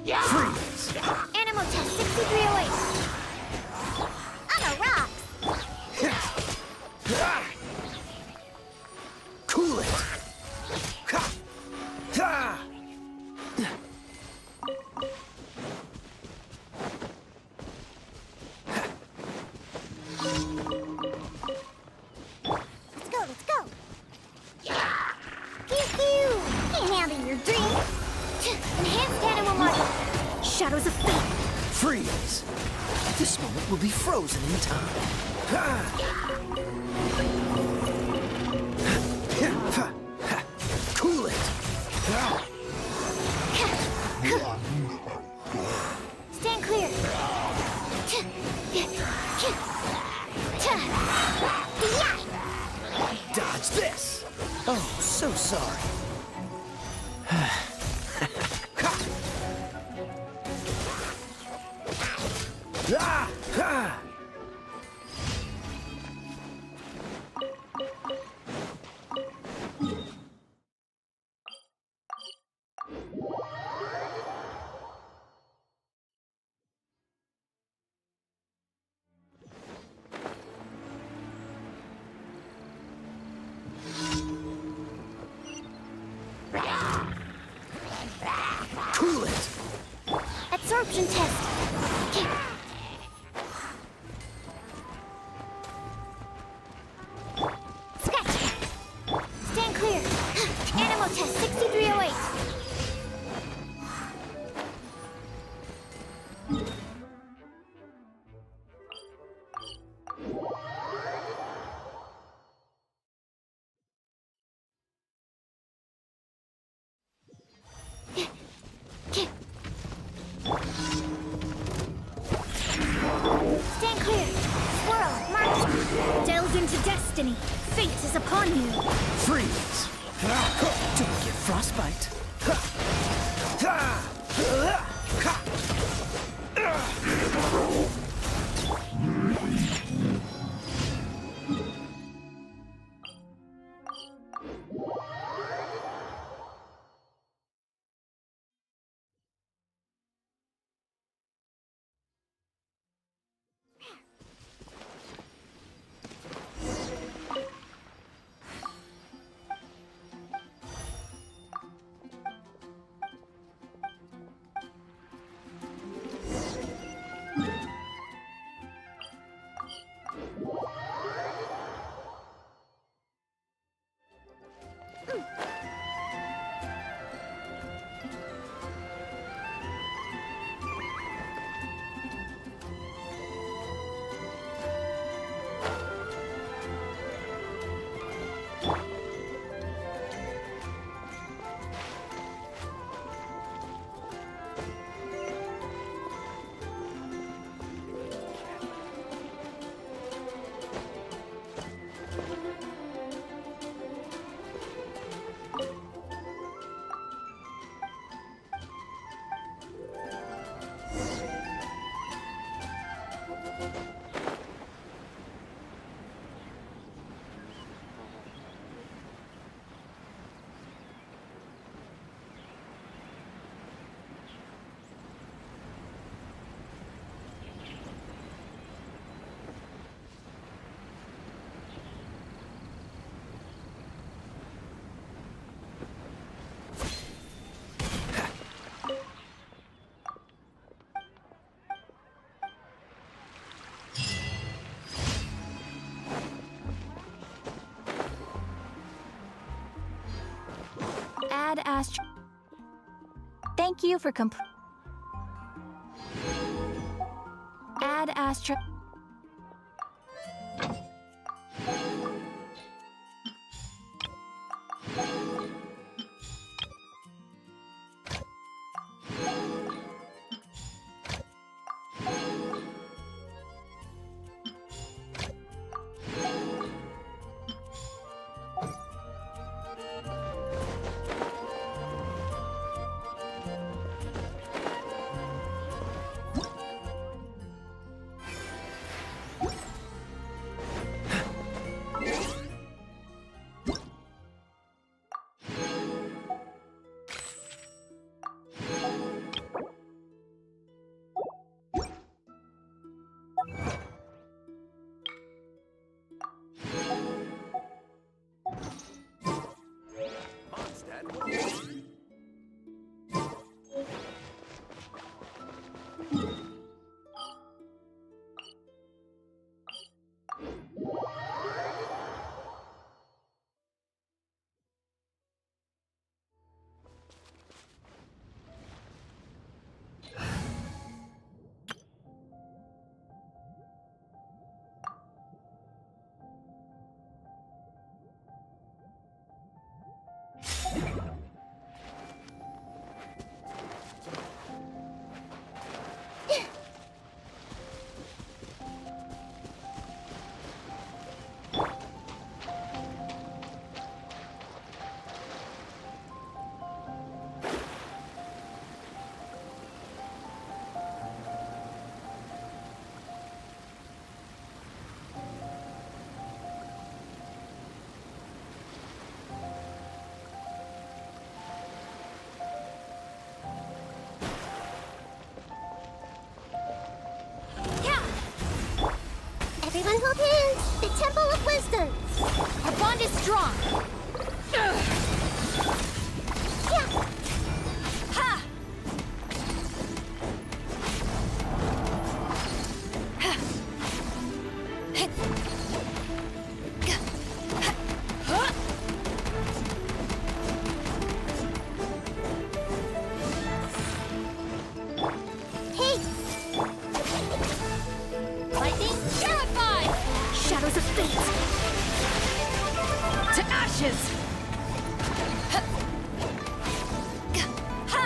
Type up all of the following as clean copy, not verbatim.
Freeze! Animal test 6308. On the rocks. Cool it! Let's go. Pew pew! Can't handle your dream. Enhanced animal model. Shadows of fate. Freeze! This moment will be frozen in time. Cool it! Stand clear. Dodge this! Oh, so sorry. Ah! Ha! Cool it! Absorption test. Scratch. Stand clear. Animal test 6308. Stand clear. Swirl, march. Delve into destiny. Fate is upon you. Freeze! Don't get frostbite. Add astro. Thank you for Add astro. hold hands! The Temple of Wisdom! Our bond is strong! Yeah. Ha! Hey! Lightning terrified! Shadows of fate! To ashes! Ha!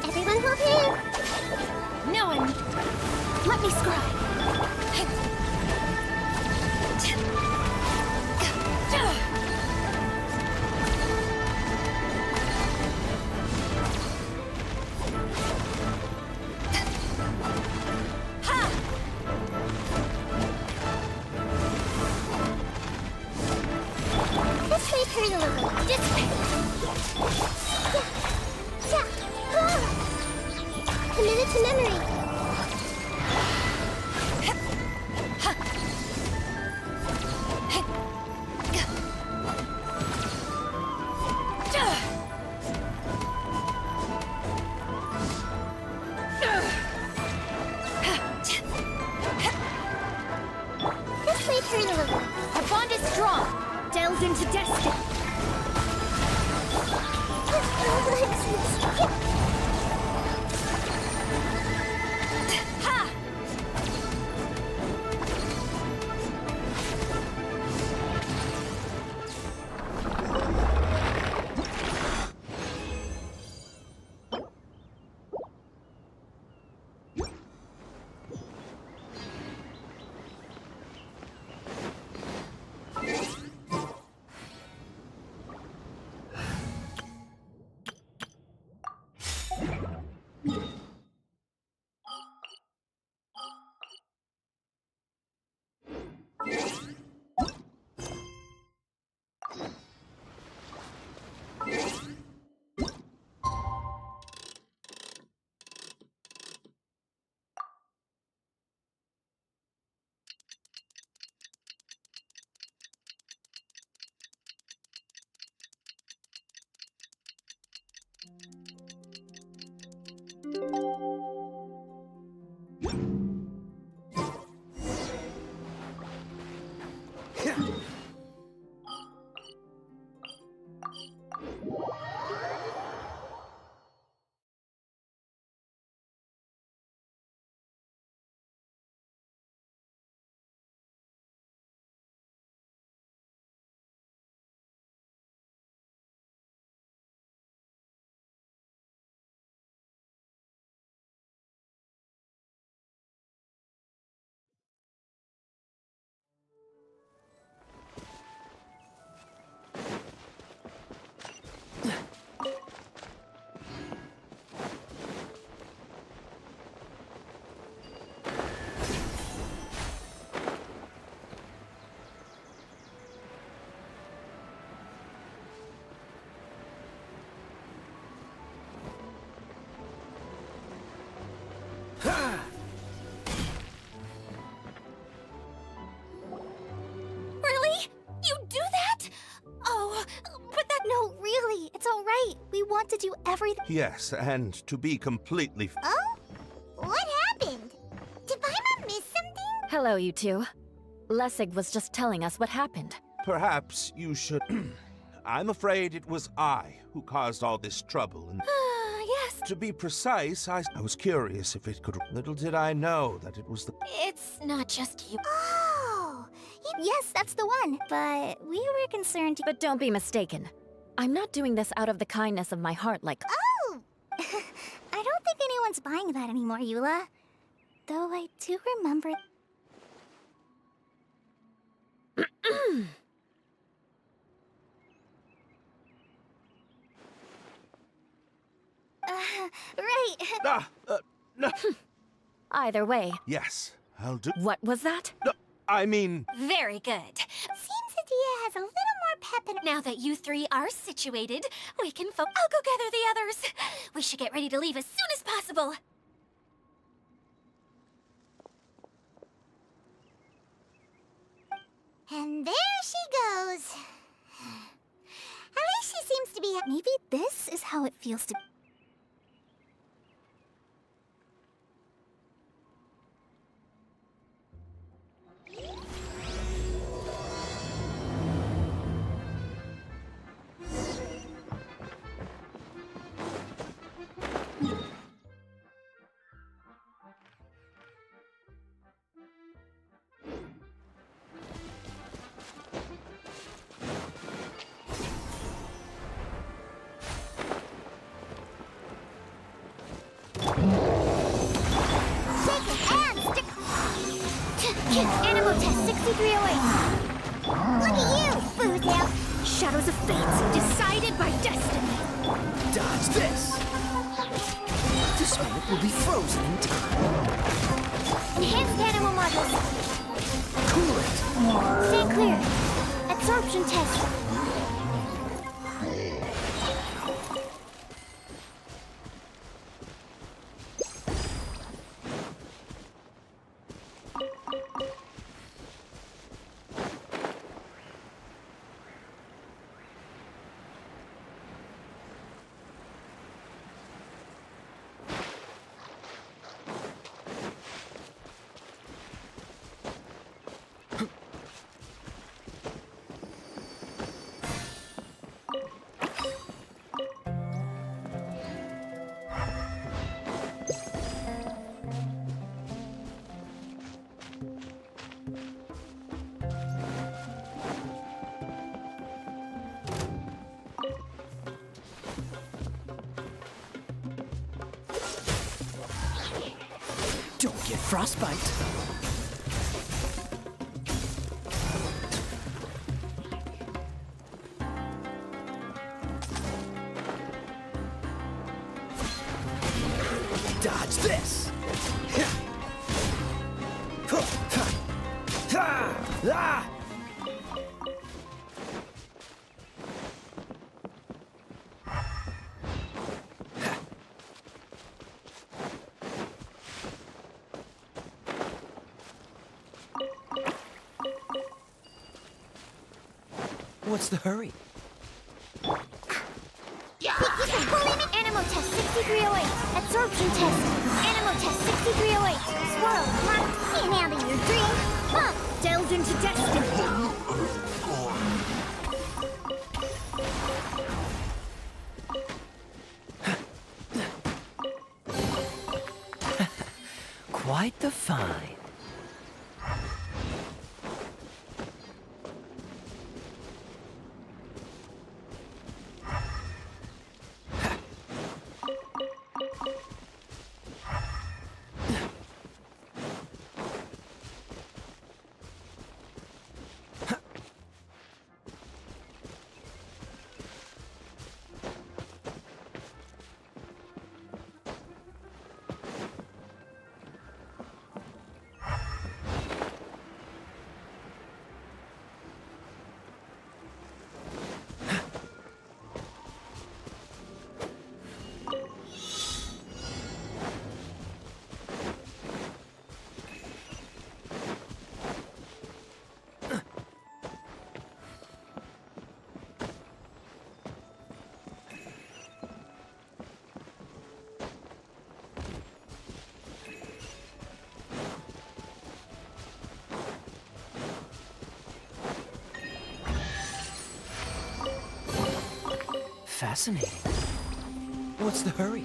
Everyone hold hands! No one! Let me scribe! This way, hurry a little. This way. Committed to memory. This way, hurry a little. Our bond is strong. Delves into destiny. Ha! Really? You do that? Oh, but that... No, really, it's all right. We want to do everything. Yes, and to be completely... Oh? What happened? Did Paimon miss something? Hello, you two. Lessig was just telling us what happened. Perhaps you should... I'm afraid it was I who caused all this trouble, and Yes. to be precise, I was curious if it could... Little did I know that it was the... It's not just you. Oh, yes, that's the one. But we were concerned. But don't be mistaken. I'm not doing this out of the kindness of my heart like... Oh! I don't think anyone's buying that anymore, Eula. Though I do remember... right. No. Either way, Yes, I'll do... what was that? No, I mean... Very good. Seems Adia has a little more pep in... Now that you three are situated, we can I'll go gather the others. We should get ready to leave as soon as possible. And there she goes. At least she seems to be... Maybe this is how it feels to... Animal test 6308. Look at you, Boozle. Shadows of fate, decided by destiny. Dodge this! This moment will be frozen in time. Enhanced animal modules. Cool it! Stay clear. Absorption test. Don't get frostbite. Dodge this! What's the hurry? Animal test 6308. Absorption test. Animal test 6308. Swirl, mark, in out of your dream. Bump, delved into destiny. Quite the find. Fascinating. What's the hurry?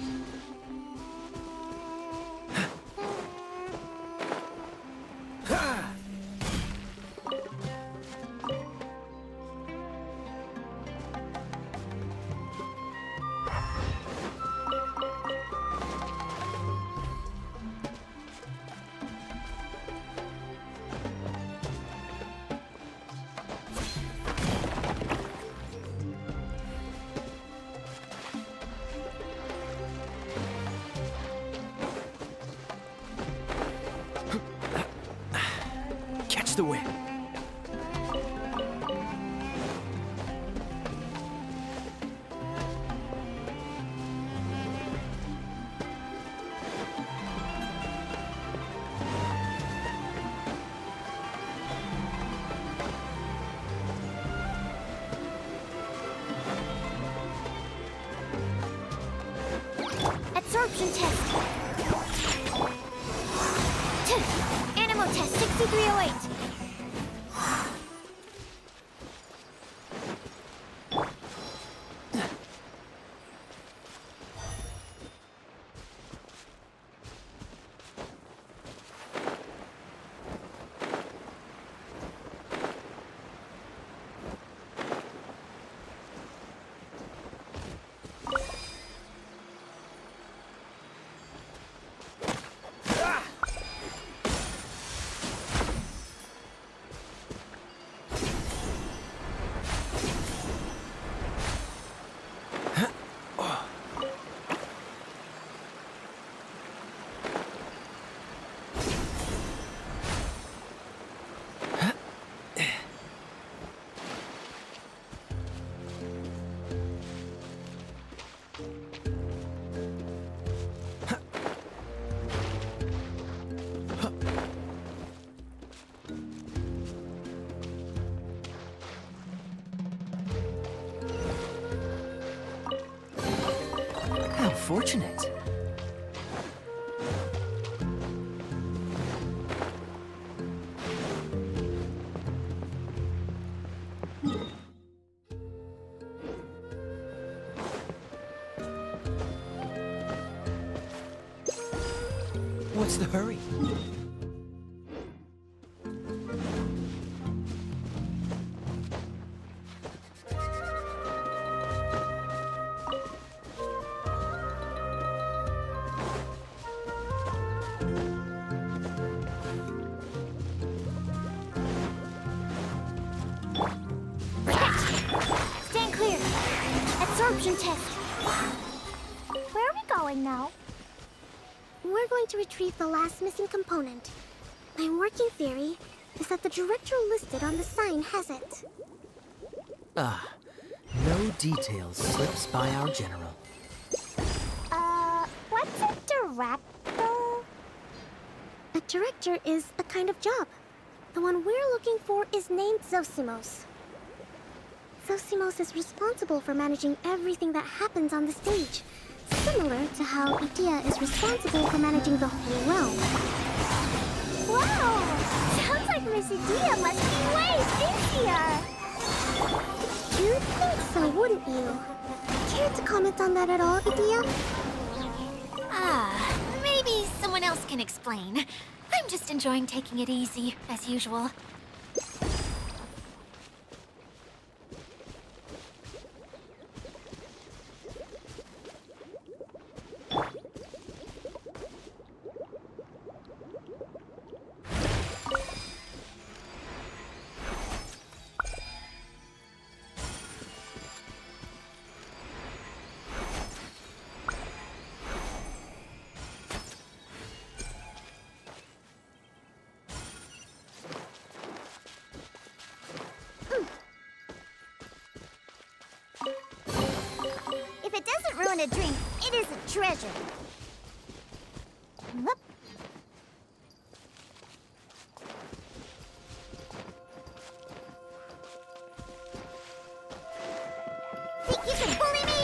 fortunate. What's the hurry? Stand clear. Absorption test. Where are we going now? We're going to retrieve the last missing component. My working theory is that the director listed on the sign has it. No details slips by our general. What's a director? A director is a kind of job. The one we're looking for is named Zosimos. Zosimos is responsible for managing everything that happens on the stage, similar to how Idea is responsible for managing the whole realm. Wow! Sounds like Miss Idea must be way busier! You'd think so, wouldn't you? Care to comment on that at all, Idea? Maybe someone else can explain. I'm just enjoying taking it easy, as usual. If it doesn't ruin a drink, it is a treasure. Whoop. Think you can bully me?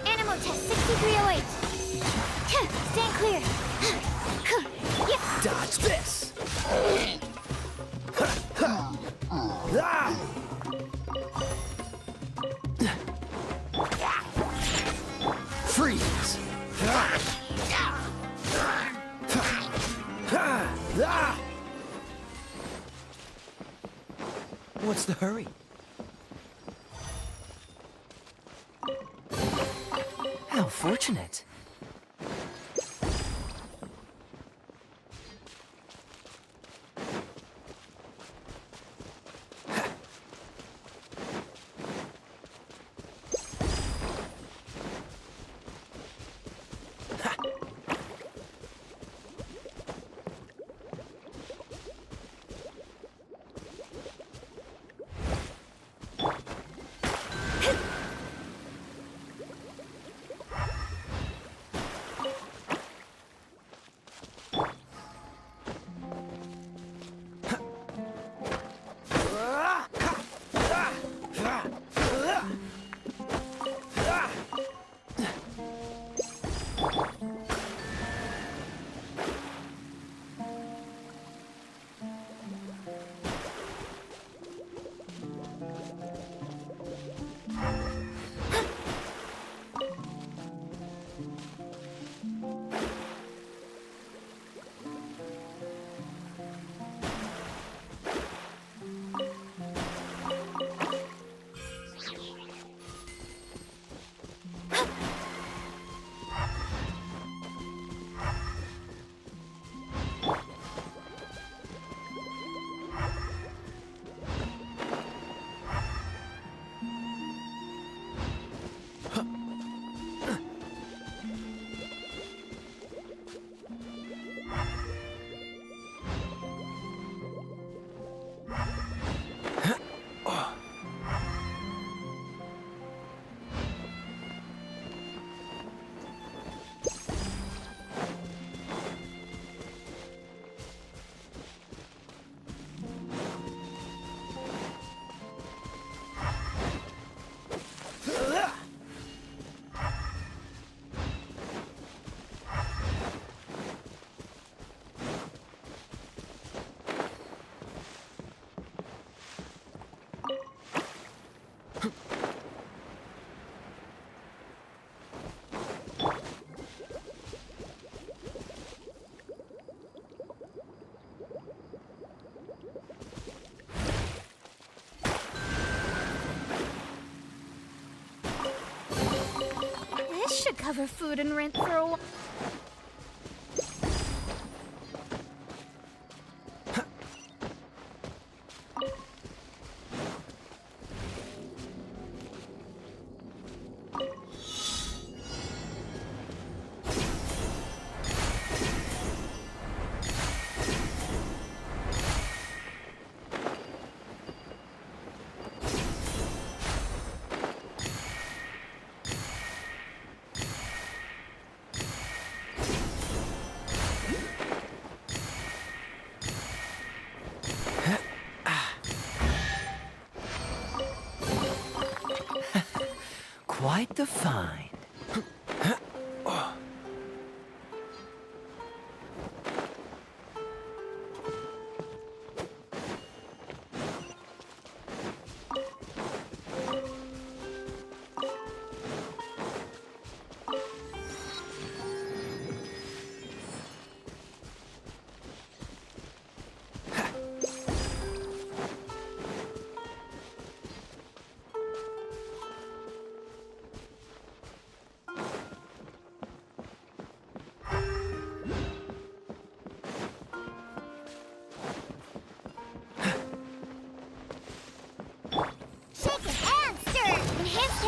Animal test 6308. Stand clear. Yeah. Dodge this! Freeze! What's the hurry? How fortunate. cover food and rent for a while. Quite the find.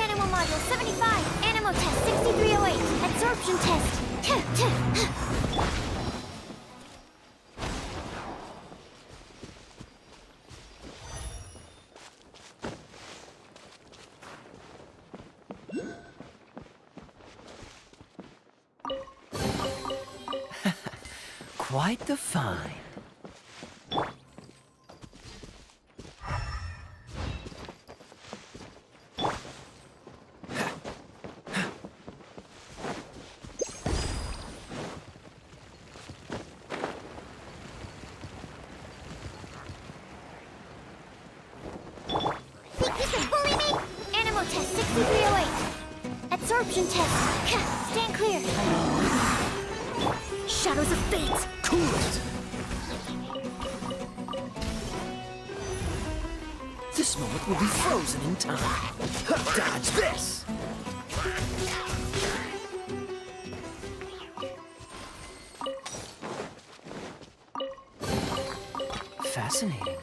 Animal Module 75, Animal Test 6308, Absorption Test. Quite the find. Animal Test 6308. Absorption Test. Stand clear. Shadows of Fate. Cool it. This moment will be frozen in time. Dodge this. Fascinating.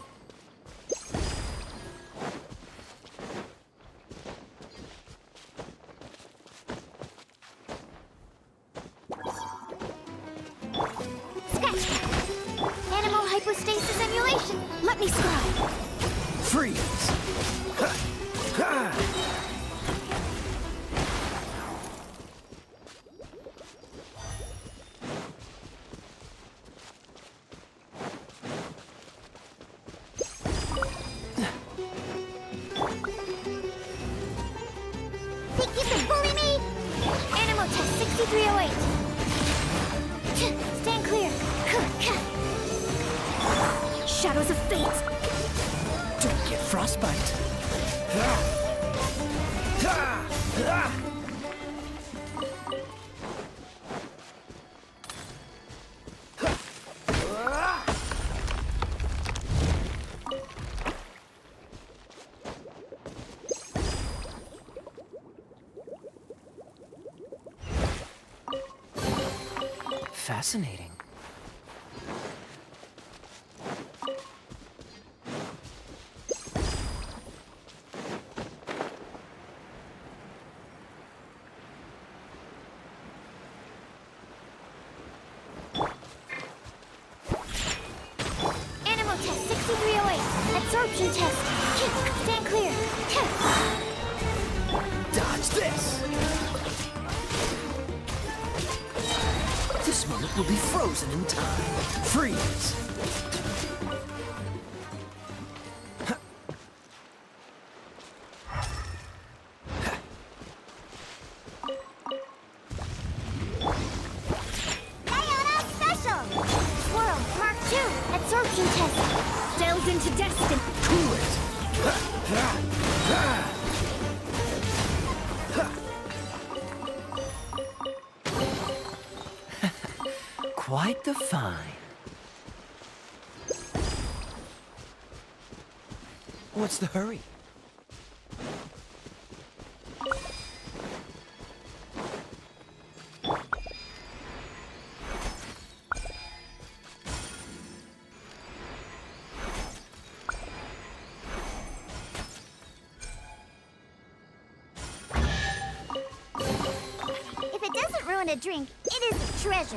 Animal hypostasis emulation. Let me scribe. Freeze. Think you can bully me? Animal Test 6308. Stand clear. Shadows of Fate. Don't get frostbite. Fascinating. Animal Test 6308. Absorption Test. Stand clear. Dodge this. This moment will be frozen in time. Freeze. Diana Special. Swirl Mark II. Absorption Test. Delves into destiny. Cool it. Quite the find. What's the hurry? want a drink, it is a treasure.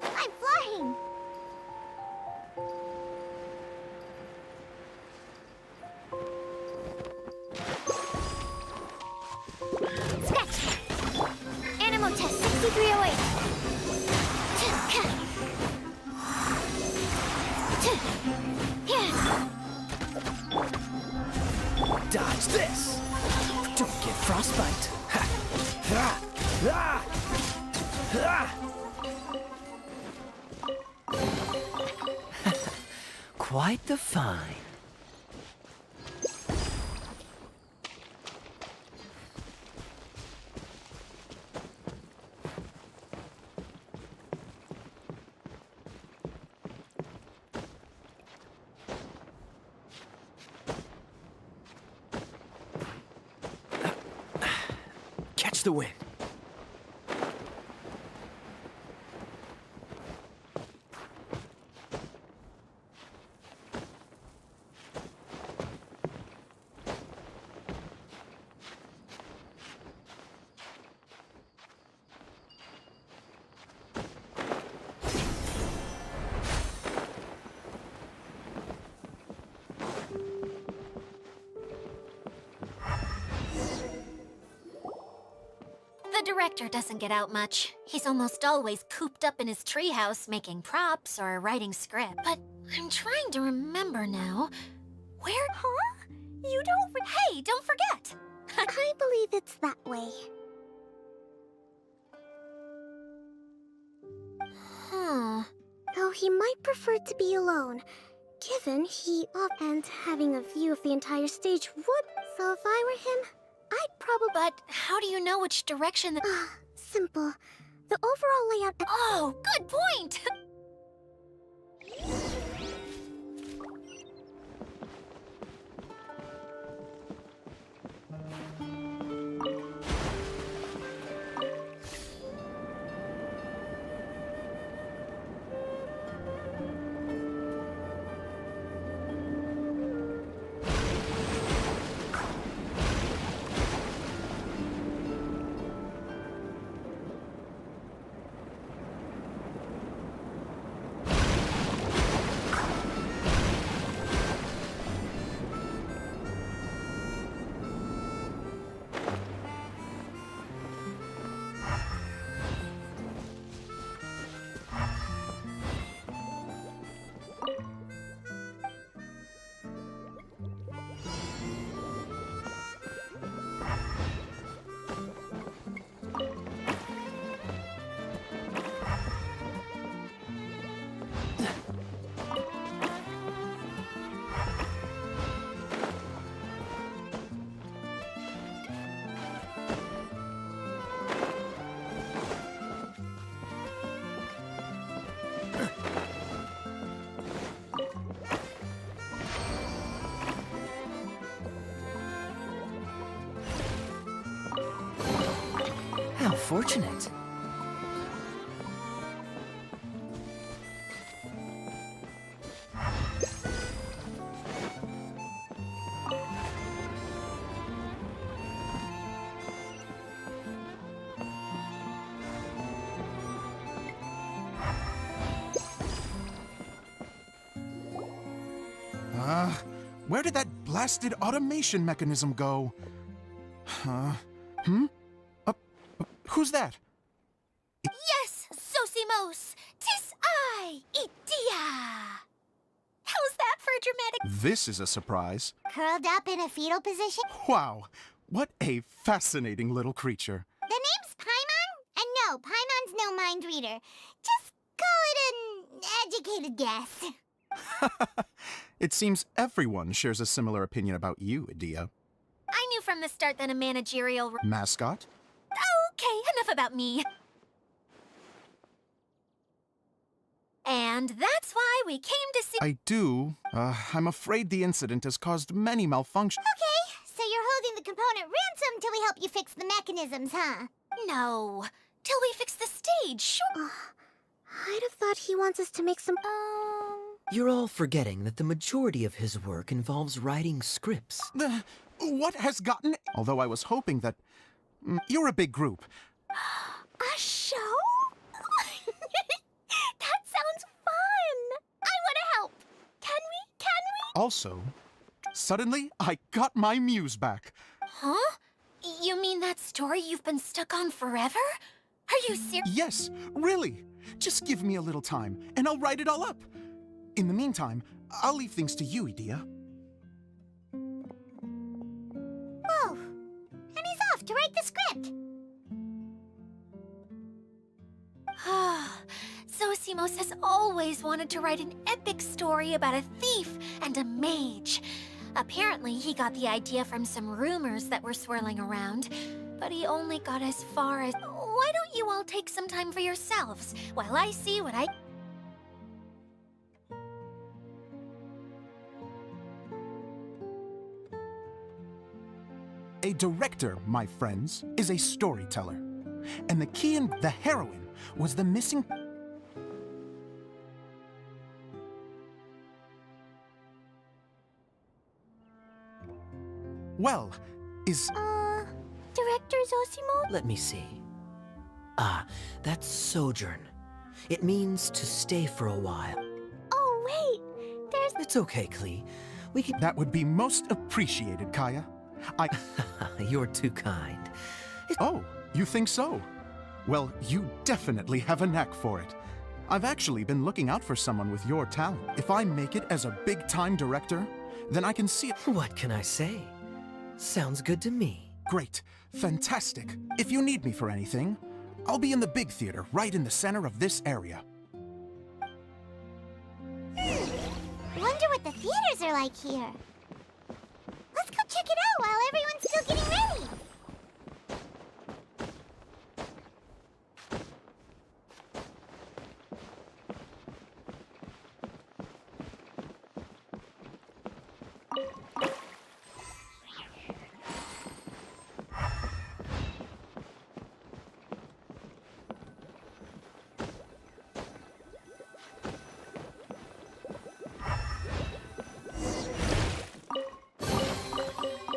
I'm flying! Scratch! Animal test 6308. Dodge this! Don't get frostbite. Ha! Ha! Ah! Ah! Quite the find. Catch the wind. The director doesn't get out much. He's almost always cooped up in his treehouse making props or writing script. But I'm trying to remember now. Where? Huh? You don't... Hey, don't forget! I believe it's that way. Huh. Though he might prefer to be alone, given he and having a view of the entire stage would. So if I were him, I'd probably... But how do you know which direction the... Simple. The overall layout... Oh, good point! How fortunate. Where did that blasted automation mechanism go? Who's that? Yes, Zosimos! 'Tis I, Idia! How's that for a dramatic... This is a surprise. Curled up in a fetal position? Wow, what a fascinating little creature. The name's Paimon? And no, Paimon's no mind reader. Just call it an educated guess. It seems everyone shares a similar opinion about you, Idia. I knew from the start that a managerial... Mascot? Okay, enough about me. And that's why we came to see... I do. I'm afraid the incident has caused many malfunctions. Okay, so you're holding the component ransom till we help you fix the mechanisms, huh? No, till we fix the stage, sure. I'd have thought he wants us to make some... You're all forgetting that the majority of his work involves writing scripts. What has gotten... Although I was hoping that... You're a big group. A show? That sounds fun! I want to help! Can we? Also, suddenly, I got my muse back. Huh? You mean that story you've been stuck on forever? Are you serious? Yes, really. Just give me a little time, and I'll write it all up. In the meantime, I'll leave things to you, Edea. Whoa! And he's off to write the script! Zosimos has always wanted to write an epic story about a thief and a mage. Apparently, he got the idea from some rumors that were swirling around, but he only got as far as... Why don't you all take some time for yourselves while I see what I... A director, my friends, is a storyteller. And the key in the heroine was the missing... Well, Director Zosimo? Let me see. Ah, that's sojourn. It means to stay for a while. Oh, wait! There's... It's okay, Klee. We can... That would be most appreciated, Kaya. You're too kind. Oh, you think so? Well, you definitely have a knack for it. I've actually been looking out for someone with your talent. If I make it as a big-time director, then I can see it. What can I say? Sounds good to me. Great. Fantastic. If you need me for anything, I'll be in the big theater right in the center of this area. Wonder what the theaters are like here. Let's go check it out while everyone's still getting ready.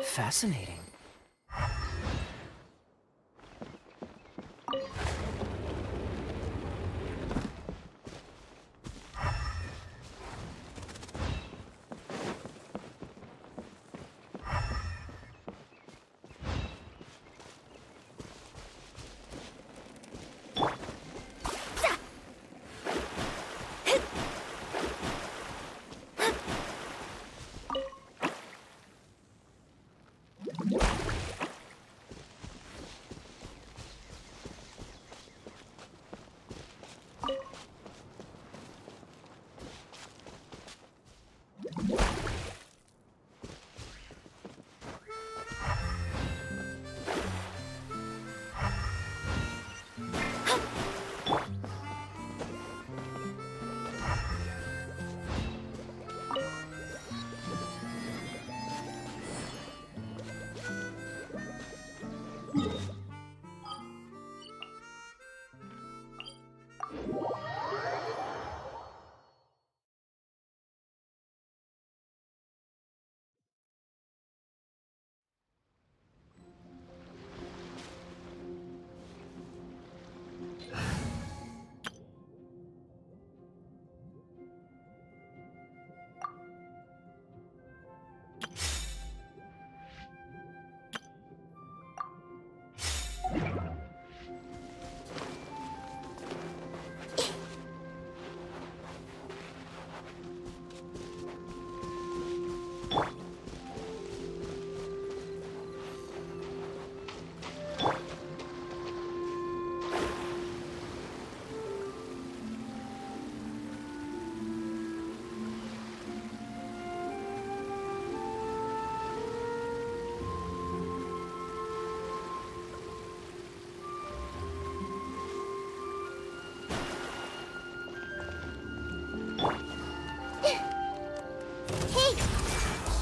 Fascinating.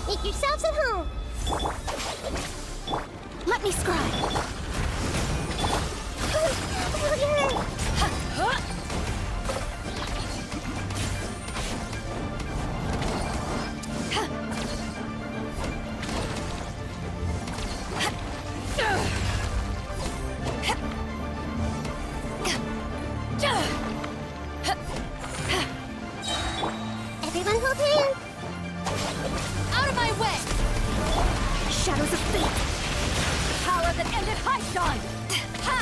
Make yourselves at home. Let me scribe. Look shadows of fate! Power that ended High Ha!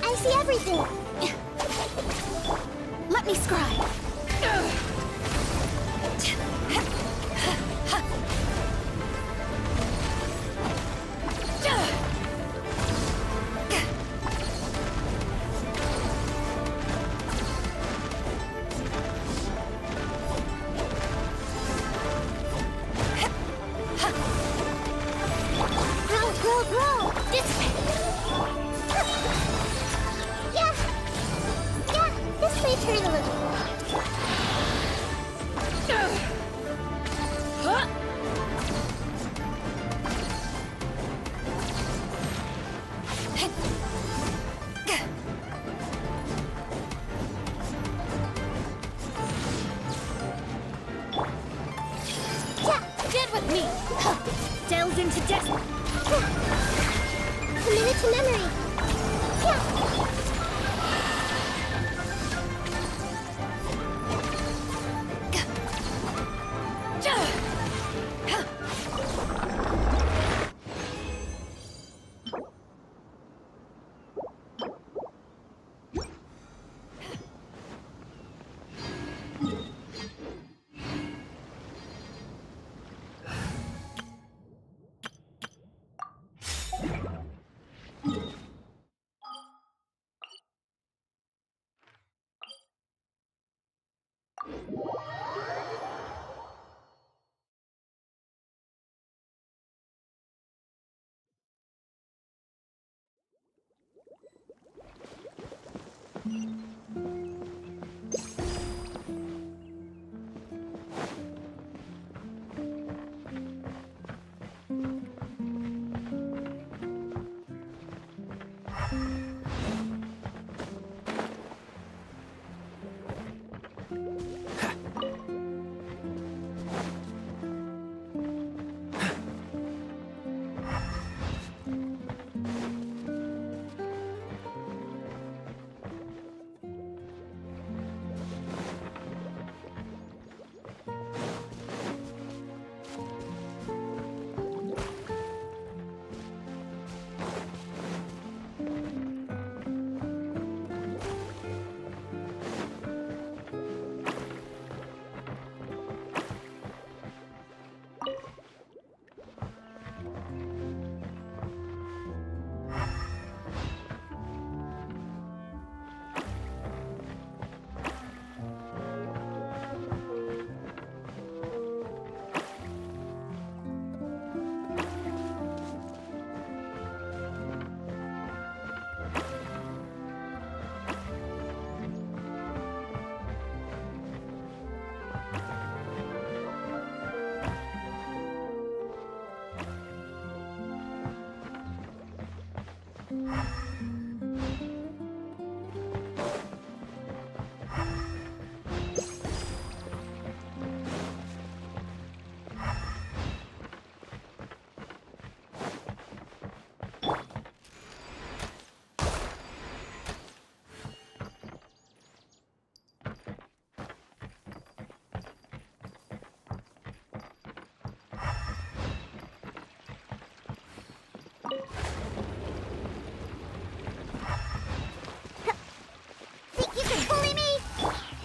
I see everything. Let me scry! Grow! This way! Yeah! Yeah, this way turn a little. Get with me! Delve into destiny! Commit it to memory. Yeah.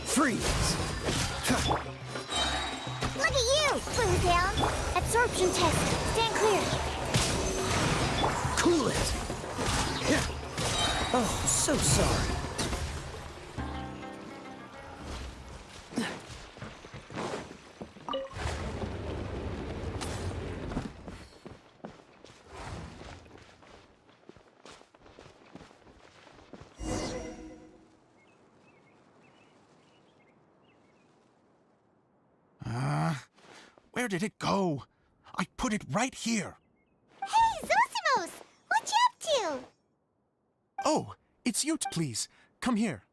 Freeze! Look at you! Blue down. Absorption test. Stand clear. Cool it! Oh, so sorry. Where did it go? I put it right here. Hey, Zosimos! What you up to? Oh, it's you, please. Come here.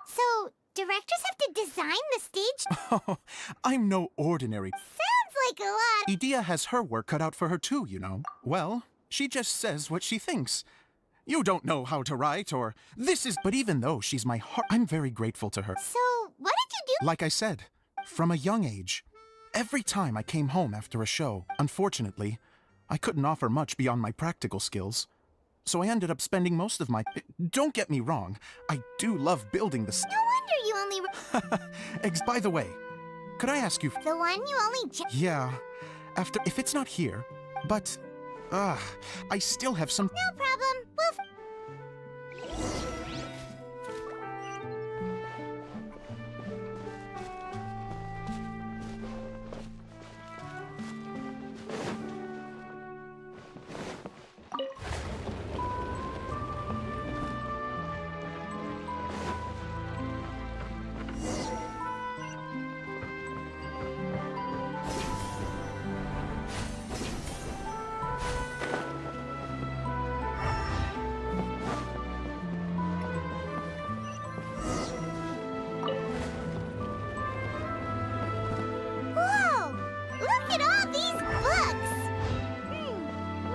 So, directors have to design the stage? Oh, I'm no ordinary. Sounds like a lot. Edea has her work cut out for her too, you know. Well, she just says what she thinks. You don't know how to write, or this is... But even though she's my heart, I'm very grateful to her. So, what did you do? Like I said, from a young age, every time I came home after a show, unfortunately, I couldn't offer much beyond my practical skills. So I ended up spending most of my... Don't get me wrong, I do love building the... No wonder you only... By the way, could I ask you... The one you only... Yeah, after... If it's not here, but... I still have some... No problem. Whoa! Look at all these books!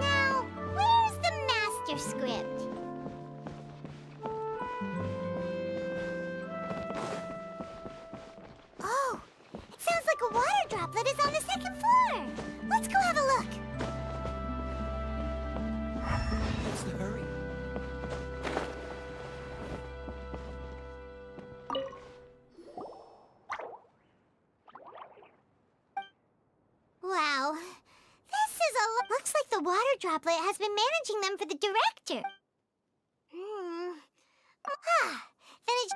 Now, where's the master script? Oh, it sounds like a water droplet is on the second floor. Let's go have a look. What's the hurry? Wow, this is a looks like the water droplet has been managing them for the director.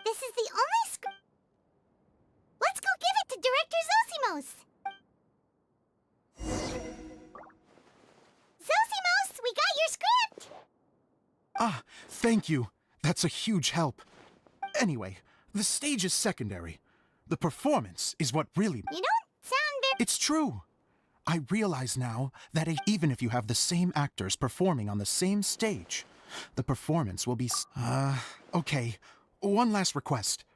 This is the only Let's go give it to Director Zosimos. Zosimos, we got your script. Ah, thank you. That's a huge help. Anyway, the stage is secondary. The performance is what really... You don't sound very... It's true. I realize now that even if you have the same actors performing on the same stage, the performance will be... Okay. One last request.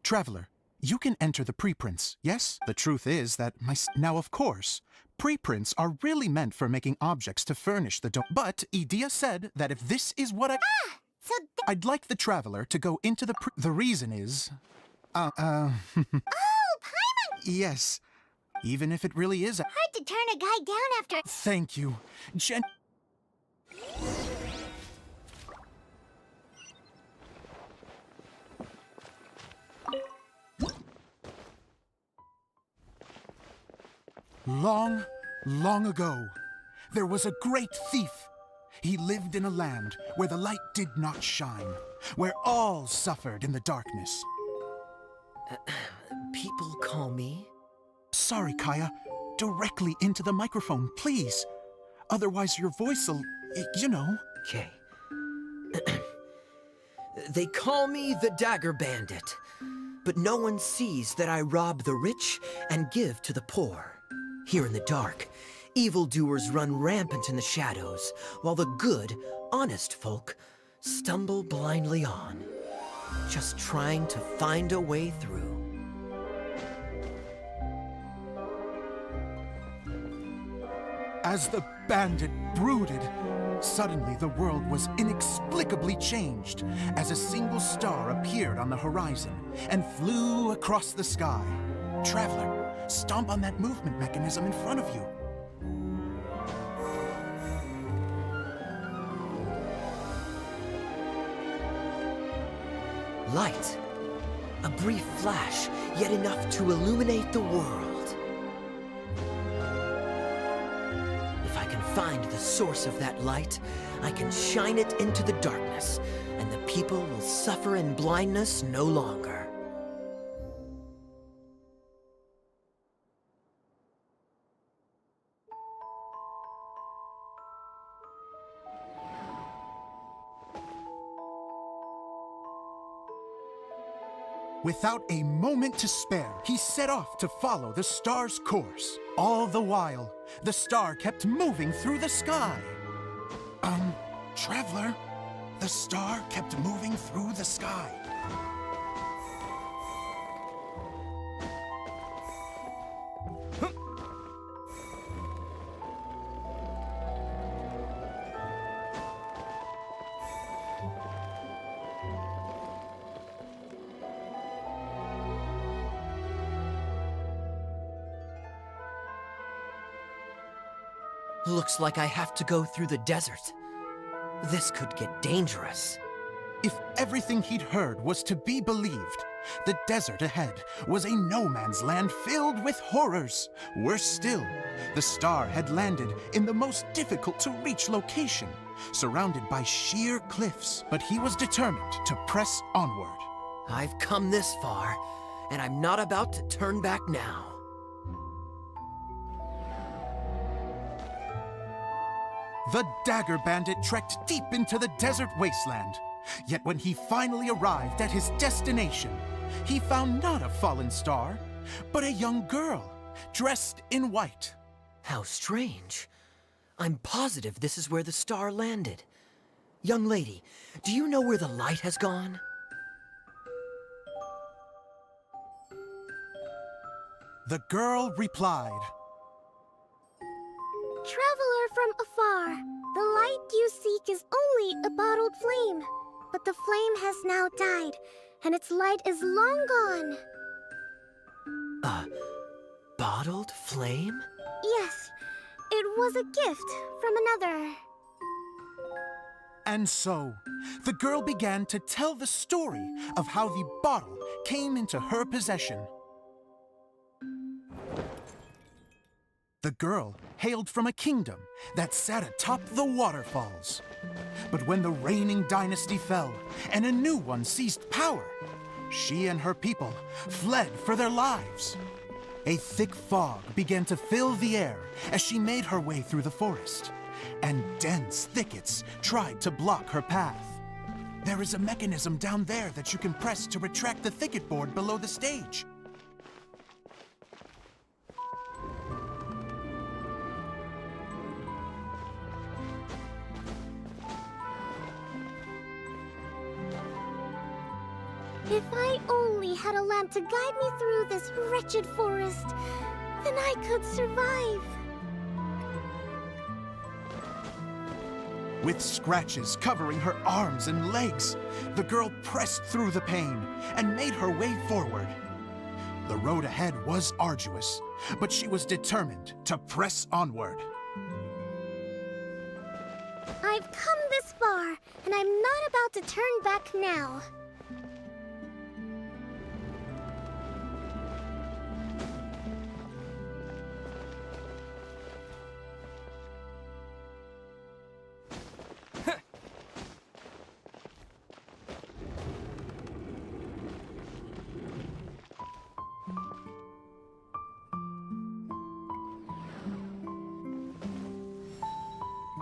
Traveler, you can enter the preprints, yes? The truth is that Now, of course, preprints are really meant for making objects to furnish the But Edea said that if this is what So I'd like the Traveler to go into the The reason is... Oh, Paimon! Yes. Even if it really is Hard to turn a guy down after... Thank you. Long, long ago, there was a great thief. He lived in a land where the light did not shine, where all suffered in the darkness. People call me... Sorry, Kaya. Directly into the microphone, please. Otherwise your voice'll... you know. Okay. They call me the Dagger Bandit, but no one sees that I rob the rich and give to the poor. Here in the dark, evildoers run rampant in the shadows, while the good, honest folk stumble blindly on, just trying to find a way through. As the bandit brooded, suddenly the world was inexplicably changed as a single star appeared on the horizon and flew across the sky. Traveler, stomp on that movement mechanism in front of you. Light. A brief flash, yet enough to illuminate the world. If I can find the source of that light, I can shine it into the darkness, and the people will suffer in blindness no longer. Without a moment to spare, he set off to follow the star's course. All the while, the star kept moving through the sky. Traveler, the star kept moving through the sky. Looks like I have to go through the desert. This could get dangerous. If everything he'd heard was to be believed, the desert ahead was a no-man's land filled with horrors. Worse still, the star had landed in the most difficult-to-reach location, surrounded by sheer cliffs. But he was determined to press onward. I've come this far, and I'm not about to turn back now. The Dagger Bandit trekked deep into the desert wasteland. Yet when he finally arrived at his destination, he found not a fallen star, but a young girl, dressed in white. How strange. I'm positive this is where the star landed. Young lady, do you know where the light has gone? The girl replied, Traveler from afar, the light you seek is only a bottled flame. But the flame has now died, and its light is long gone. A bottled flame? Yes, it was a gift from another. And so, the girl began to tell the story of how the bottle came into her possession. The girl hailed from a kingdom that sat atop the waterfalls. But when the reigning dynasty fell and a new one seized power, she and her people fled for their lives. A thick fog began to fill the air as she made her way through the forest, and dense thickets tried to block her path. There is a mechanism down there that you can press to retract the thicket board below the stage. If I only had a lamp to guide me through this wretched forest, then I could survive. With scratches covering her arms and legs, the girl pressed through the pain and made her way forward. The road ahead was arduous, but she was determined to press onward. I've come this far, and I'm not about to turn back now.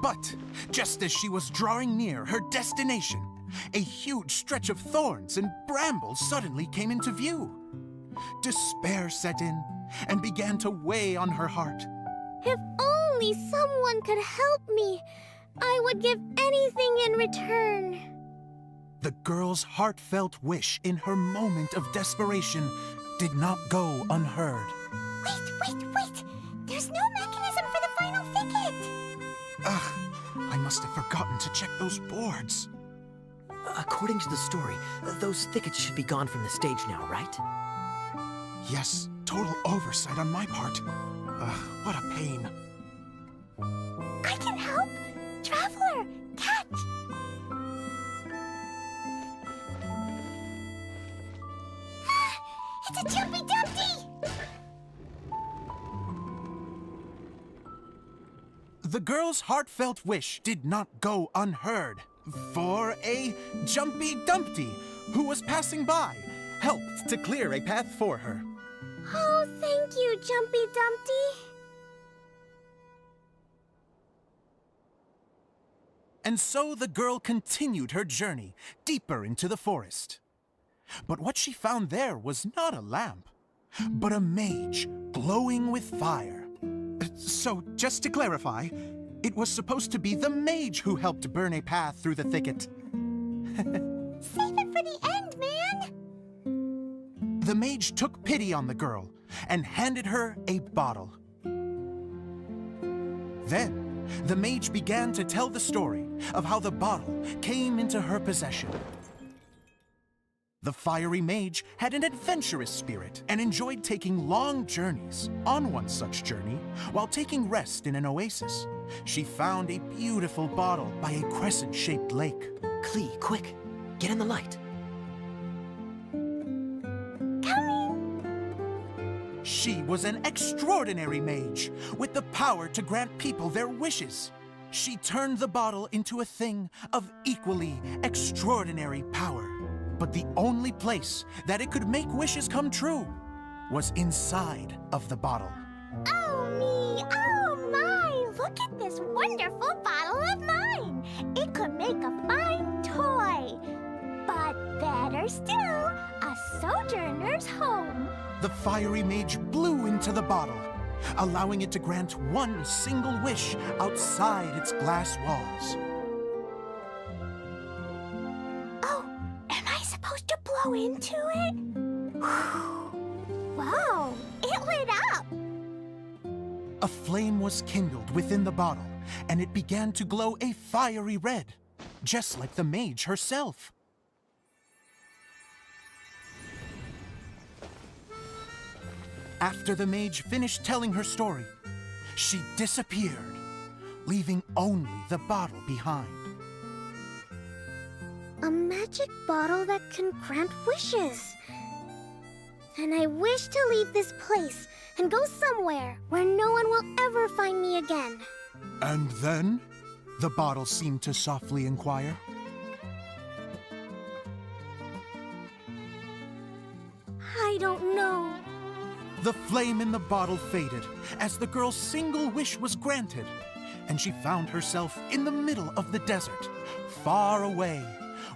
But just as she was drawing near her destination, a huge stretch of thorns and brambles suddenly came into view. Despair set in and began to weigh on her heart. If only someone could help me, I would give anything in return. The girl's heartfelt wish in her moment of desperation did not go unheard. Wait! There's no mechanism for the final thicket! Ugh, I must have forgotten to check those boards. According to the story, those thickets should be gone from the stage now, right? Yes, total oversight on my part. Ugh, what a pain. I can help! Traveler, catch! It's a Jumpy Dumpty! The girl's heartfelt wish did not go unheard, for a Jumpy Dumpty, who was passing by, helped to clear a path for her. Oh, thank you, Jumpy Dumpty. And so the girl continued her journey deeper into the forest. But what she found there was not a lamp, but a mage glowing with fire. So, just to clarify, it was supposed to be the mage who helped burn a path through the thicket. Save it for the end, man! The mage took pity on the girl and handed her a bottle. Then, the mage began to tell the story of how the bottle came into her possession. The fiery mage had an adventurous spirit and enjoyed taking long journeys. On one such journey, while taking rest in an oasis, she found a beautiful bottle by a crescent-shaped lake. Klee, quick, get in the light. She was an extraordinary mage, with the power to grant people their wishes. She turned the bottle into a thing of equally extraordinary power. But the only place that it could make wishes come true was inside of the bottle. Oh me! Oh my! Look at this wonderful bottle of mine! It could make a fine toy! But better still, a sojourner's home! The fiery mage blew into the bottle, allowing it to grant one single wish outside its glass walls. Oh, am I supposed to blow into it? Whoa, it lit up! A flame was kindled within the bottle, and it began to glow a fiery red, just like the mage herself. After the mage finished telling her story, she disappeared, leaving only the bottle behind. A magic bottle that can grant wishes. And I wish to leave this place and go somewhere where no one will ever find me again. And then? The bottle seemed to softly inquire. I don't know. The flame in the bottle faded as the girl's single wish was granted, and she found herself in the middle of the desert, far away,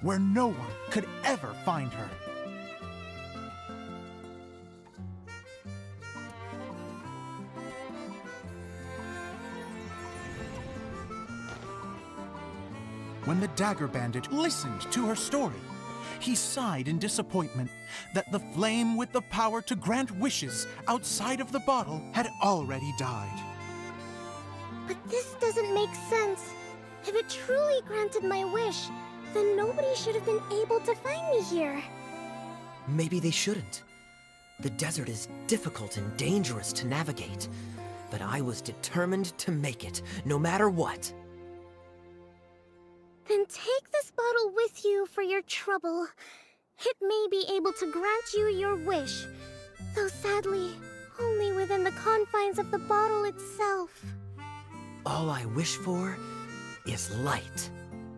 where no one could ever find her. When the Dagger Bandit listened to her story, he sighed in disappointment that the flame with the power to grant wishes outside of the bottle had already died. But this doesn't make sense. If it truly granted my wish, then nobody should have been able to find me here. Maybe they shouldn't. The desert is difficult and dangerous to navigate, but I was determined to make it, no matter what. Then take this bottle with you for your trouble. It may be able to grant you your wish, though sadly, only within the confines of the bottle itself. All I wish for is light.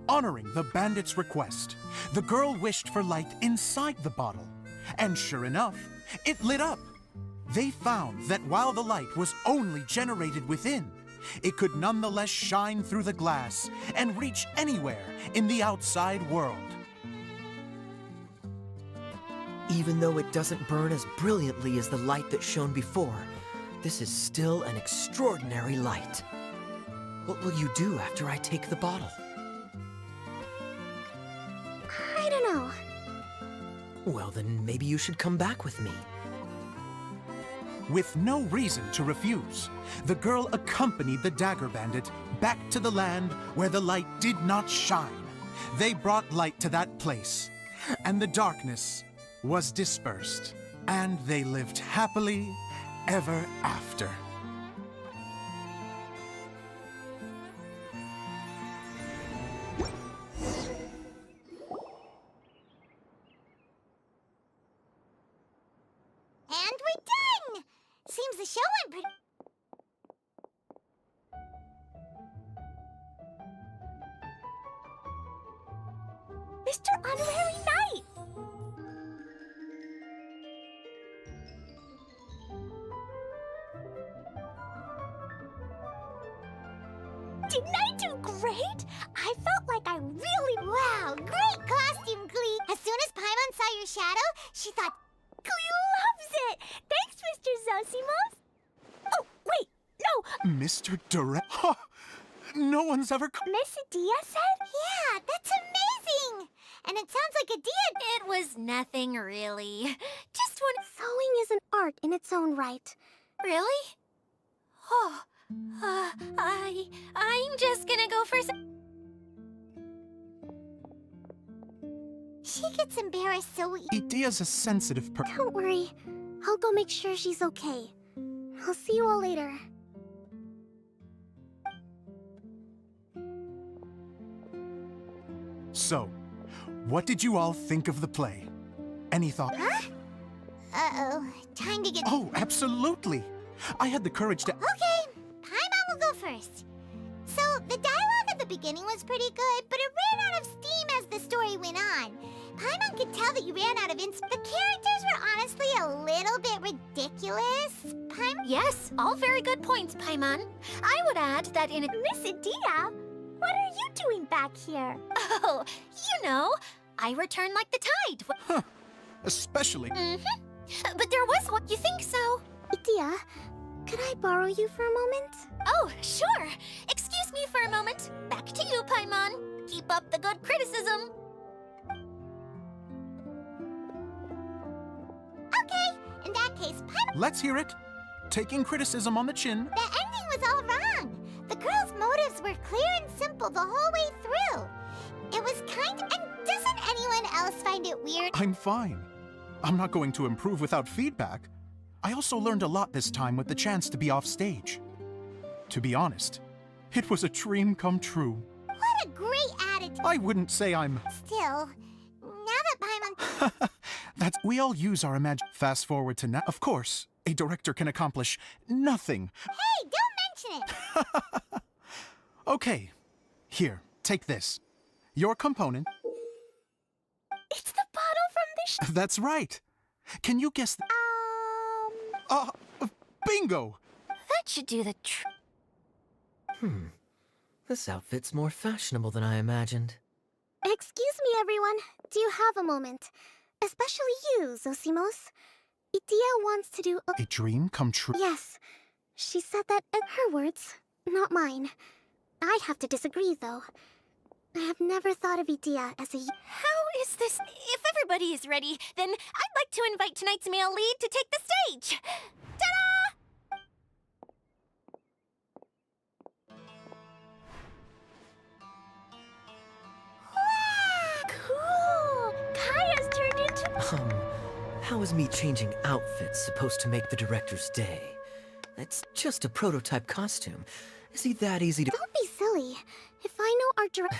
Honoring the bandit's request, the girl wished for light inside the bottle, and sure enough, it lit up. They found that while the light was only generated within, it could nonetheless shine through the glass and reach anywhere in the outside world. Even though it doesn't burn as brilliantly as the light that shone before, this is still an extraordinary light. What will you do after I take the bottle? I don't know. Well, then maybe you should come back with me. With no reason to refuse, the girl accompanied the Dagger Bandit back to the land where the light did not shine. They brought light to that place, and the darkness was dispersed, and they lived happily ever after. And we're done! Seems the show went pretty... Mr. Honorary Knight! Didn't I do great? I felt like I really... Wow, great costume, Glee! As soon as Paimon saw your shadow, she thought, Glee loves it! Thanks, Mr. Zosimos! Oh, wait, no! Mr. Direct? No one's ever... Miss Adia said? Yeah, that's amazing! And it sounds like Adia... It was nothing really. Just one. Sewing is an art in its own right. Really? Oh, I'm just gonna go for some. She He gets embarrassed so Idea's a sensitive Don't worry. I'll go make sure she's okay. I'll see you all later. So, what did you all think of the play? Any thought? Huh? Uh-oh. Time to get... Oh, absolutely! I had the courage to... Okay, Paimon will go first. So, the dialogue at the beginning was pretty good, but it ran out of steam as the story went on. Paimon could tell that you ran out of The characters were honestly a little bit ridiculous. Yes, all very good points, Paimon. I would add that in a... Miss Adia, what are you doing back here? Oh, you know, I return like the tide. Huh. Especially... But there was one. You think so? Adia, could I borrow you for a moment? Oh, sure. Excuse me for a moment. Back to you, Paimon. Keep up the good criticism. Okay, in that case, Paimon... Let's hear it. Taking criticism on the chin. The ending was all wrong. The girl's motives were clear and simple the whole way through. It was kind... And doesn't anyone else find it weird? I'm fine. I'm not going to improve without feedback. I also learned a lot this time with the chance to be off stage. To be honest, it was a dream come true. What a great attitude. I wouldn't say I'm... Still, now that Paimon... That's... We all use our Fast forward to now. Of course, a director can accomplish nothing. Hey, don't mention it! Okay, here, take this. Your component... It's the bottle from the That's right. Can you guess the... Bingo! That should do the trick. This outfit's more fashionable than I imagined. Excuse me, everyone. Do you have a moment? Especially you, Zosimos. Idia wants to do A dream come true? Yes. She said that in her words, not mine. I'd have to disagree, though. I have never thought of Idia as a... How is this? If everybody is ready, then I'd like to invite tonight's male lead to take the stage. Ta-da! Cool! Kaya's turned into... How is me changing outfits supposed to make the director's day? It's just a prototype costume. Is he that easy to... Don't be silly. If I know our director...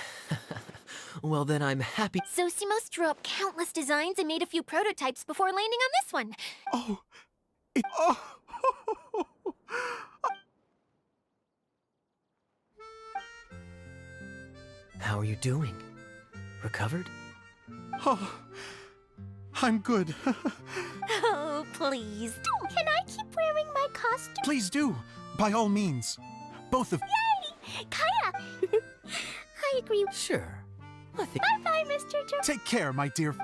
Well, then I'm happy... Zosimos drew up countless designs and made a few prototypes before landing on this one. Oh, it... Oh! How are you doing? Recovered? Oh, I'm good. Oh, please. Can I keep wearing my costume? Please do, by all means. Both of... Yay! Kaya! I agree. Sure. I think... Bye-bye, Mr. Tur... Take care, my dear...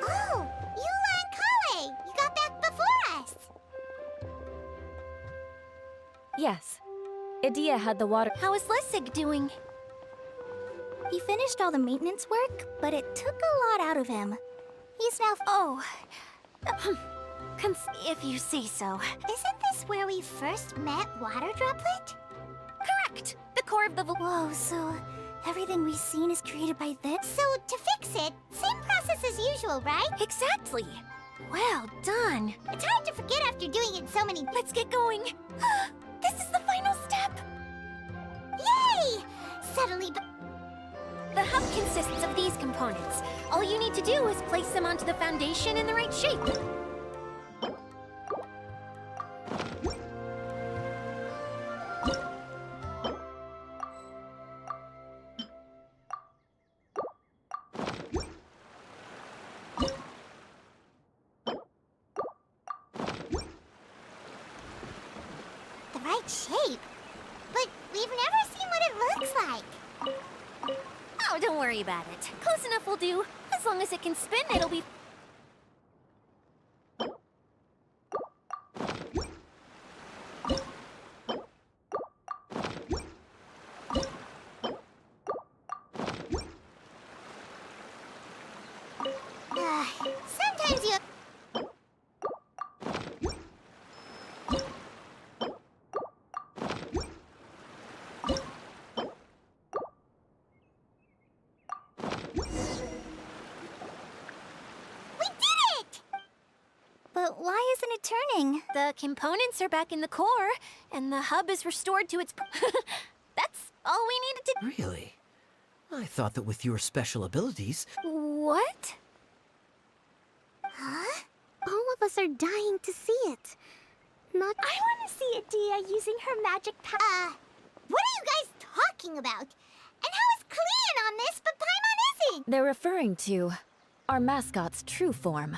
Oh! Eula and Kale! You got back before us! Yes. Idia had the water. How is Lessig doing? He finished all the maintenance work, but it took a lot out of him. He's now... Oh. If you say so. Isn't this where we first met Water Droplet? Correct. The core of the... Whoa, so Everything we've seen is created by this. So, to fix it, same process as usual, right? Exactly. Well done. It's hard to forget after doing it so many... Let's get going. This is the final step. Yay! Suddenly, The hub consists of these components. All you need to do is place them onto the foundation in the right shape. the right shape. But we've never seen what it looks like. Oh, don't worry about it. Close enough will do. As long as it can spin, it'll be... Sometimes you... We did it! But why isn't it turning? The components are back in the core, and the hub is restored to its... That's all we needed to... Really? I thought that with your special abilities... What? Huh? All of us are dying to see it. Not... I want to see Adia using her magic power. What are you guys talking about? And how is Clean on this, but Paimon isn't? They're referring to our mascot's true form.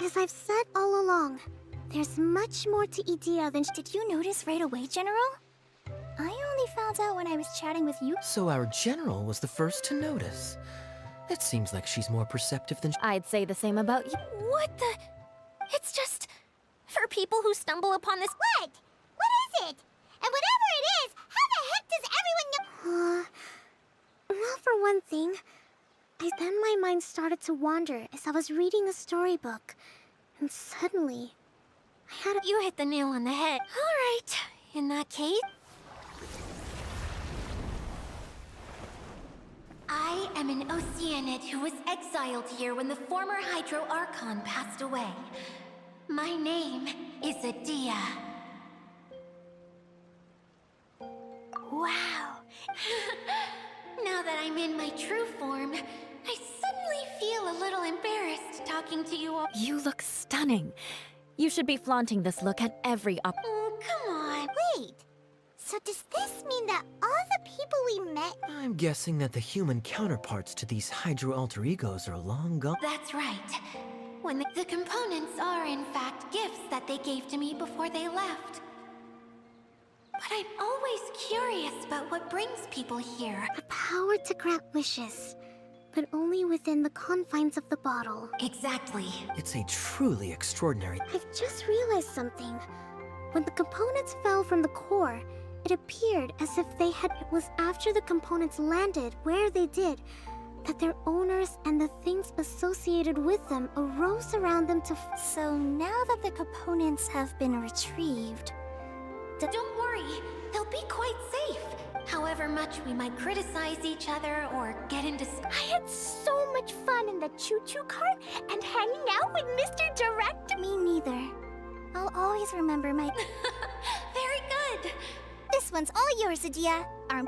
As I've said all along, there's much more to Adia than... Did you notice right away, General? I only found out when I was chatting with you. So our general was the first to notice. It seems like she's more perceptive than... I'd say the same about you. What the... It's just... For people who stumble upon this... What? What is it? And whatever it is, how the heck does everyone know? Well, for one thing, then my mind started to wander as I was reading a storybook. And suddenly, I had a... You hit the nail on the head. All right. In that case... I am an Oceanid who was exiled here when the former Hydro Archon passed away. My name is Adia. Wow. Now that I'm in my true form, I suddenly feel a little embarrassed talking to you all. You look stunning. You should be flaunting this look at every Oh, come on. Wait. So does this mean that all the people we met... I'm guessing that the human counterparts to these Hydro alter egos are long gone. That's right. When the components are, in fact, gifts that they gave to me before they left. But I'm always curious about what brings people here. The power to grant wishes, but only within the confines of the bottle. Exactly. It's a truly extraordinary... I've just realized something. When the components fell from the core, it appeared as if they had... It was after the components landed where they did, that their owners and the things associated with them arose around them to... So now that the components have been retrieved... Don't worry, they'll be quite safe. However much we might criticize each other or get into... I had so much fun in the choo-choo cart and hanging out with Mr. Direct. Me neither. I'll always remember my... Very good. This one's all yours, Adia. Huh?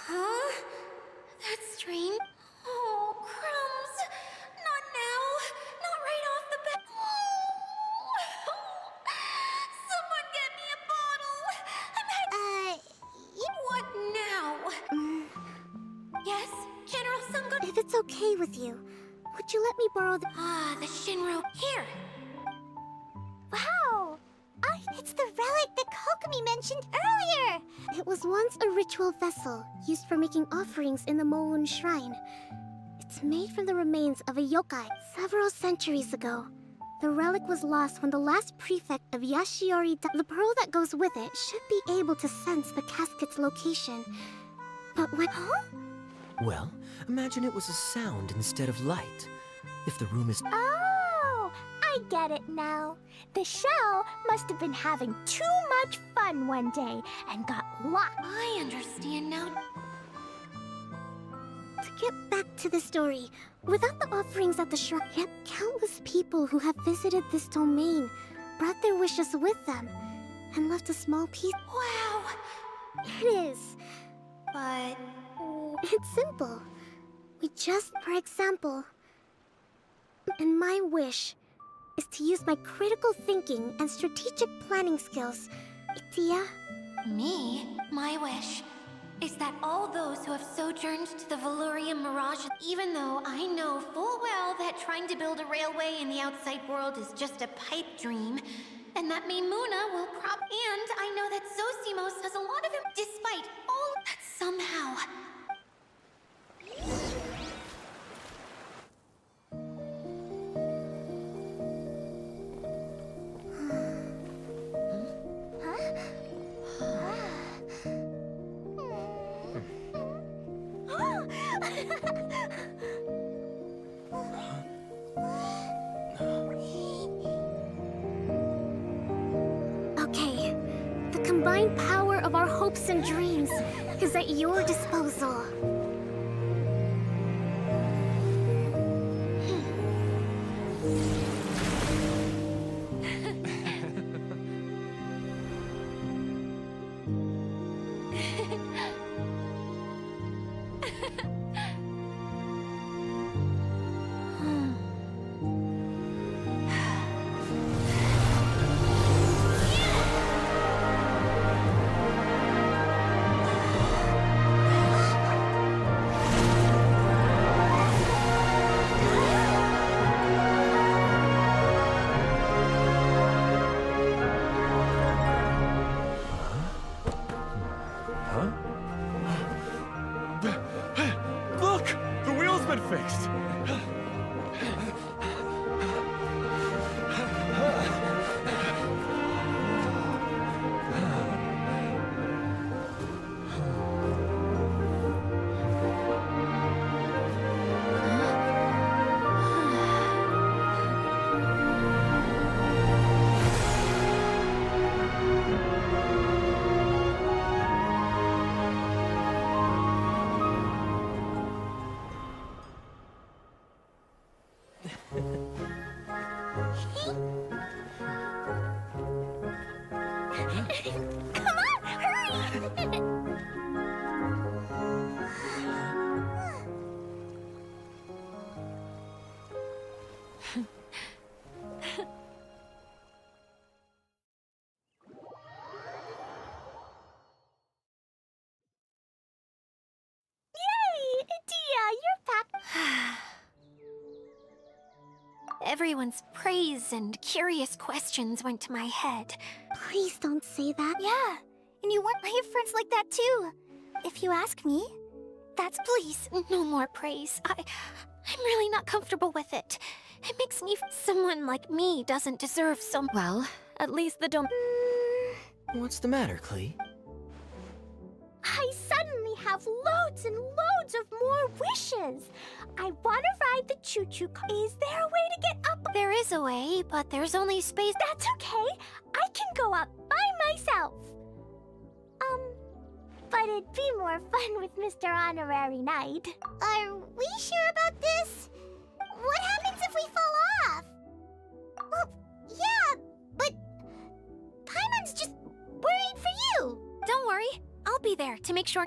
Huh? That's strange. Oh, crumbs. Not now. Not right off the bat. Someone get me a bottle. What now? Yes, General Sungo. If it's okay with you, would you let me borrow the... Ah, the Shinro. Here. Wow! It's the relic that Kokomi mentioned earlier! It was once a ritual vessel used for making offerings in the Moon Shrine. It's made from the remains of a yokai several centuries ago. The relic was lost when the last prefect of Yashiori died. The pearl that goes with it should be able to sense the casket's location. But when... Huh? Well, imagine it was a sound instead of light. If the room is... Oh, I get it now. The shell must have been having too much fun one day and got locked. I understand now. To get back to the story, without the offerings at the shrine, yet countless people who have visited this domain brought their wishes with them and left a small piece. Wow. It is. But It's simple. We just, for example, and my wish is to use my critical thinking and strategic planning skills. Itia? me, my wish is that all those who have sojourned to the Valurian Mirage, even though I know full well that trying to build a railway in the outside world is just a pipe dream, and that Maimuna will and I know that Zosimos has a lot of him, despite all that somehow. Okay, the combined power of our hopes and dreams is at your disposal. Look! The wheel's been fixed! Come on, hurry! Yay! Itia, you're back! Everyone's praise and curious questions went to my head. Please don't say that. Yeah, and you want I have friends like that too. If you ask me, that's please, no more praise. I'm really not comfortable with it. It makes me someone like me doesn't deserve some. Well, at least the dom. What's the matter, Klee? I suddenly have loads and loads of more wishes. I want to ride the choo-choo car. Is there a way to get up? There is a way, but there's only space. That's okay. I can go up by myself. But it'd be more fun with Mr. Honorary Knight. Are we sure about this? What happens if we fall off? Well, yeah, but Paimon's just worried for you. Don't worry, I'll be there to make sure.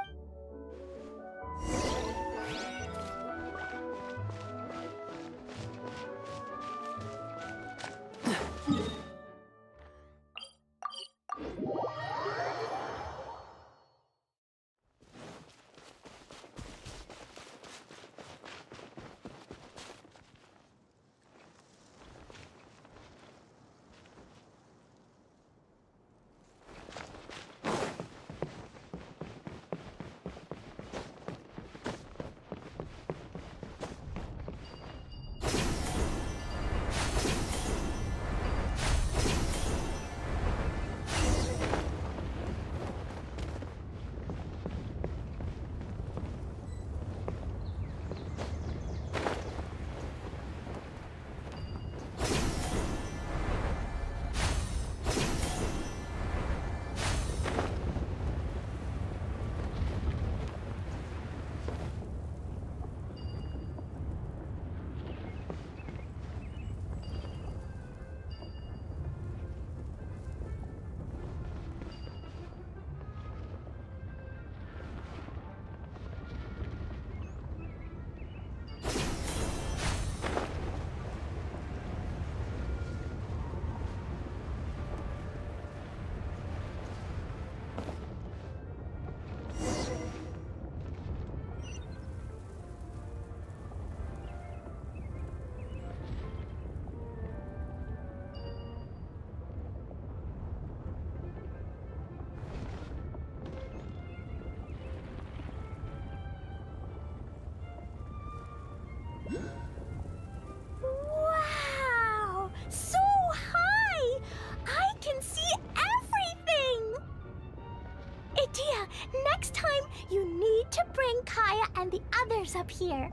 Next time, you need to bring Kaya and the others up here.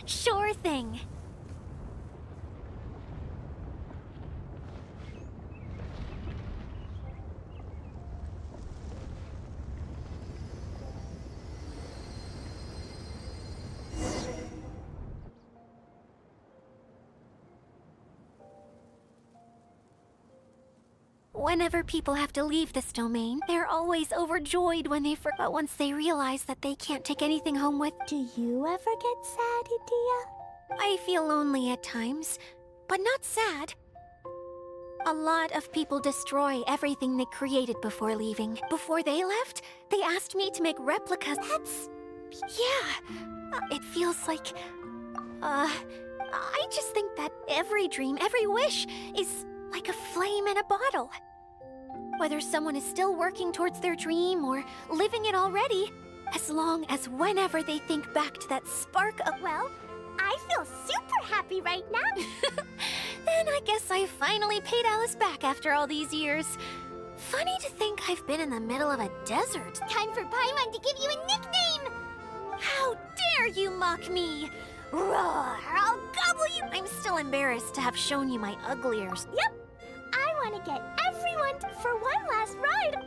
Sure thing. Whenever people have to leave this domain, they're always overjoyed when they but once they realize that they can't take anything home with. Do you ever get sad, Idia? I feel lonely at times, but not sad. A lot of people destroy everything they created before leaving. Before they left, they asked me to make replicas. Yeah, it feels like... I just think that every dream, every wish is like a flame in a bottle. Whether someone is still working towards their dream or living it already, as long as whenever they think back to that spark of... Well, I feel super happy right now. Then I guess I finally paid Alice back after all these years. Funny to think I've been in the middle of a desert. Time for Paimon to give you a nickname! How dare you mock me! Roar! I'll gobble you! I'm still embarrassed to have shown you my ugliers. Yep, I want to get everyone for one last ride.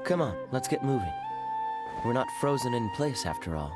Come on, let's get moving. We're not frozen in place after all.